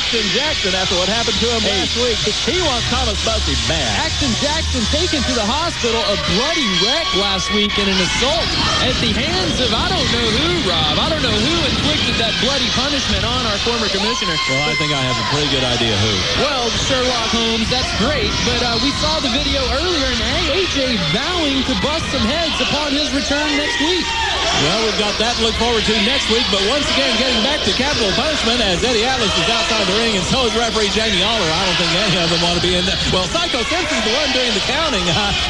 Axton Jackson after what happened to him last week. He wants Thomas Bussey bad. Axton Jackson taken to the hospital, a bloody wreck last week in an assault at the hands of I don't know who, Rob. I don't know who inflicted that bloody punishment on our former commissioner. Well, I think I have a pretty good idea who. Well, Sherlock Holmes, that's great, but we saw the video earlier, and AJ vowing to bust some heads upon his return next week. Well, we've got that to look forward to next week, but once again, getting back to capital punishment as Eddie Atlas is outside the ring, and so is referee Jamie Aller. I don't think any of them want to be in there. Well, Psycho Simpson's the one doing the counting.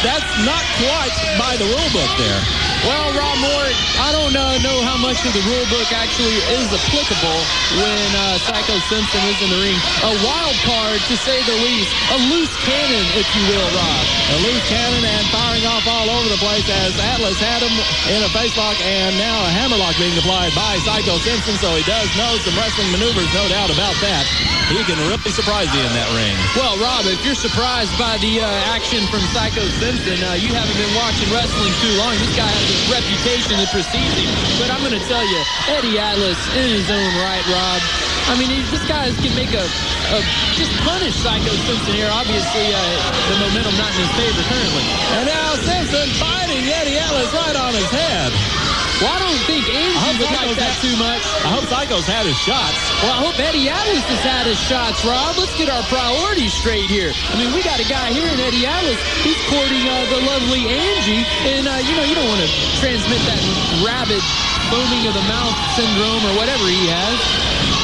That's not quite by the rule book there. Well, Rob Moore, I don't know how much of the rule book actually is applicable when Psycho Simpson is in the ring. A wild card, to say the least. A loose cannon, if you will, Rob. A loose cannon and firing off all over the place as Atlas had him in a facelock, and now a hammerlock being applied by Psycho Simpson, so he does know some wrestling maneuvers, no doubt about that. He can really surprise you in that ring. Well, Rob, if you're surprised by the action from Psycho Simpson, you haven't been watching wrestling too long. This guy has a reputation that precedes him. But I'm going to tell you, Eddie Atlas, in his own right, Rob, I mean, this guy can make just punish Psycho Simpson here. Obviously, the momentum not in his favor currently. And now Simpson fighting Eddie Atlas right on his head. Well, I don't think Angie would like that too much. I hope Psycho's had his shots. Well, I hope Eddie Atlas has had his shots, Rob. Let's get our priorities straight here. I mean, we got a guy here in Eddie Atlas. He's courting the lovely Angie. And, you don't want to transmit that rabid foaming of the mouth syndrome or whatever he has.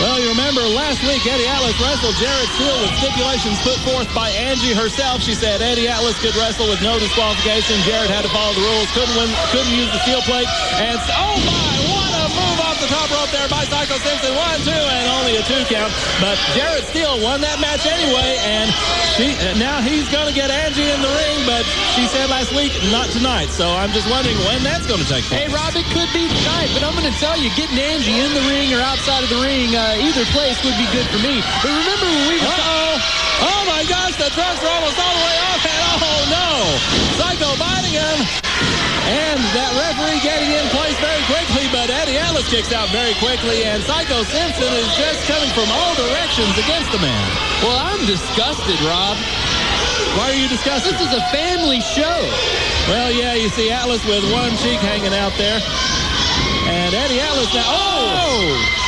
Well, you remember last week Eddie Atlas wrestled Jared Steele with stipulations put forth by Angie herself. She said Eddie Atlas could wrestle with no disqualification. Jared had to follow the rules, couldn't use the steel plate. And oh my, what a move off the top rope there by Psycho Simpson. 1, 2, and only a 2 count. But Jared Steele won that match anyway, and now he's going to get Angie in the ring, but she said last week, not tonight. So I'm just wondering when that's going to take place. Hey, Rob, it could be tonight, but I'm going to tell you, getting Angie in the ring or outside of the ring, either place would be good for me. But remember when we were... Oh my gosh, the drugs are almost all the way off, and oh no! Psycho biting him, and that referee getting in place very quickly, but Eddie Atlas kicks out very quickly, and Psycho Simpson is just coming from all directions against the man. Well, I'm disgusted, Rob. Why are you disgusted? This is a family show. Well, yeah, you see Atlas with one cheek hanging out there, and Eddie Atlas now... Oh!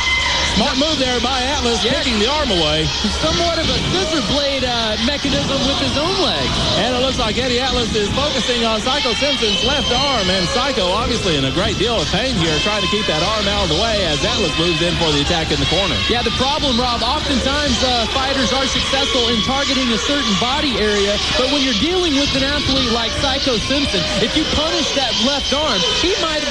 Smart move there by Atlas, kicking the arm away. Somewhat of a scissor blade mechanism with his own leg. And it looks like Eddie Atlas is focusing on Psycho Simpson's left arm. And Psycho obviously in a great deal of pain here, trying to keep that arm out of the way as Atlas moves in for the attack in the corner. Yeah, the problem, Rob, oftentimes fighters are successful in targeting a certain body area. But when you're dealing with an athlete like Psycho Simpson, if you punish that left arm, he might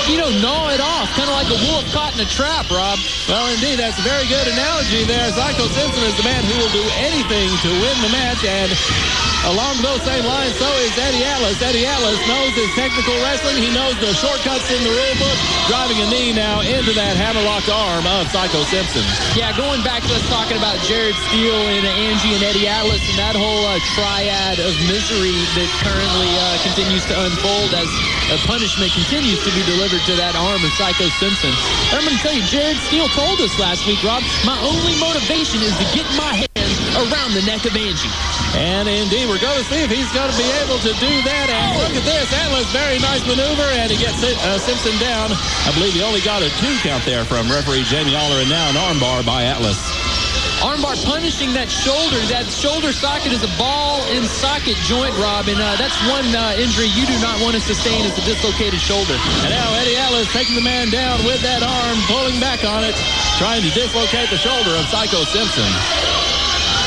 gnaw it off, kind of like a wolf caught in a trap, Rob. Well, indeed, that's a very good analogy there. Psycho Simpson is the man who will do anything to win the match, and along those same lines, so is Eddie Atlas. Eddie Atlas knows his technical wrestling. He knows the shortcuts in the rule book, driving a knee now into that hammerlocked arm of Psycho Simpson. Yeah, going back to us talking about Jared Steele and Angie and Eddie Atlas and that whole triad of misery that currently continues to unfold as punishment continues to be delivered to that arm of Psycho Simpson. I'm going to tell you, Jared Steele told us last week, Rob, my only motivation is to get my hands around the neck of Angie. And indeed, we're going to see if he's going to be able to do that. And look at this. Atlas, very nice maneuver, and he gets Simpson down. I believe he only got a 2 count there from referee Jamie Aller, and now an armbar by Atlas. Armbar punishing that shoulder. That shoulder socket is a ball and socket joint, Rob, and that's one injury you do not want to sustain is a dislocated shoulder. And now Eddie Atlas taking the man down with that arm, pulling back on it, trying to dislocate the shoulder of Psycho Simpson.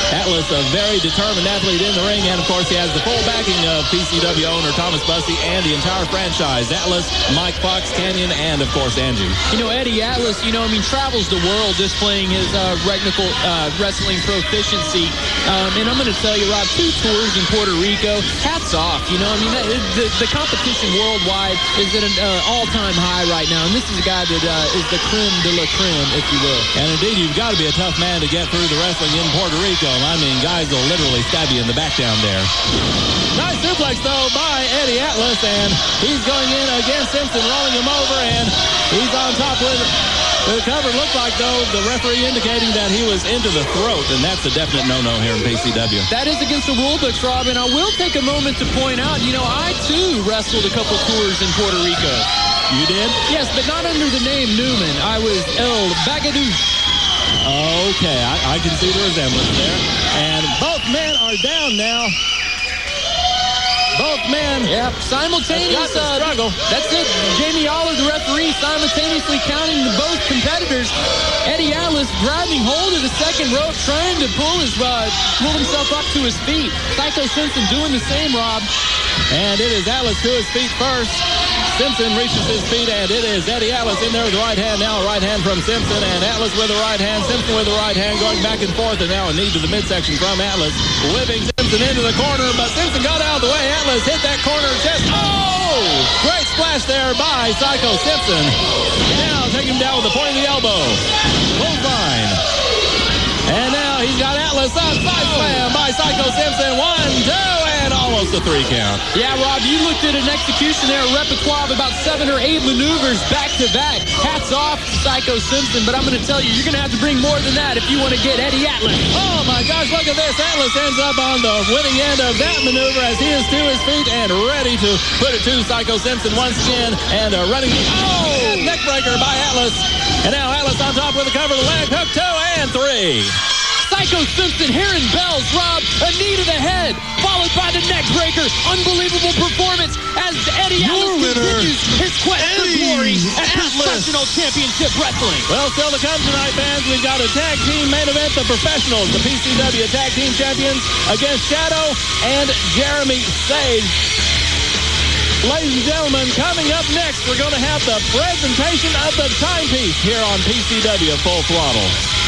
Atlas, a very determined athlete in the ring, and of course he has the full backing of PCW owner Thomas Bussey and the entire franchise. Atlas, Mike Fox, Canyon, and of course Angie. You know, Eddie Atlas, travels the world displaying his technical wrestling proficiency. And I'm going to tell you, Rob, 2 tours in Puerto Rico, hats off. The competition worldwide is at an all-time high right now, and this is a guy that is the creme de la creme, if you will. And indeed, you've got to be a tough man to get through the wrestling in Puerto Rico. I mean, guys will literally stab you in the back down there. Nice suplex, though, by Eddie Atlas, and he's going in against Simpson, rolling him over, and he's on top with The cover looked like, though, the referee indicating that he was into the throat, and that's a definite no-no here in PCW. That is against the rule books, Rob, and I will take a moment to point out, I, too, wrestled a couple tours in Puerto Rico. You did? Yes, but not under the name Newman. I was El Bagadouche. Okay, I can see the resemblance there. And both men are down now. Both men. Yeah, simultaneous struggle. That's it. Jamie Aller, the referee, simultaneously counting the both competitors. Eddie Atlas grabbing hold of the second rope, trying to pull himself up to his feet. Psycho Simpson doing the same, Rob. And it is Atlas to his feet first. Simpson reaches his feet, and it is Eddie Atlas in there with the right hand. Now a right hand from Simpson, and Atlas with the right hand. Simpson with the right hand, going back and forth, and now a knee to the midsection from Atlas. Whipping Simpson into the corner, but Simpson got out of the way. Atlas hit that corner chest. Oh! Great splash there by Psycho Simpson. Now take him down with the point of the elbow. Clothesline. And now he's got Atlas up. Side slam by Psycho Simpson. 1, 2, and almost a 3 count. Yeah, Rob, you looked at an execution there, a repertoire of about 7 or 8 maneuvers back to back. Hats off to Psycho Simpson, but I'm going to tell you, you're going to have to bring more than that if you want to get Eddie Atlas. Oh my gosh, look at this. Atlas ends up on the winning end of that maneuver as he is to his feet and ready to put it to Psycho Simpson once again. And running. Oh! Neck breaker by Atlas. And now Atlas on top with a cover of the leg. Hook 2 and 3. Psycho Simpson hearing bells, Rob. A knee to the head, followed by the neck breaker. Unbelievable performance as Eddie Atlas continues his quest for glory at Professional Championship Wrestling. Well, still to come tonight, fans. We've got a tag team main event. The Professionals, the PCW Tag Team Champions against Shadow and Jeremy Sage. Ladies and gentlemen, coming up next, we're going to have the presentation of the timepiece here on PCW Full Throttle.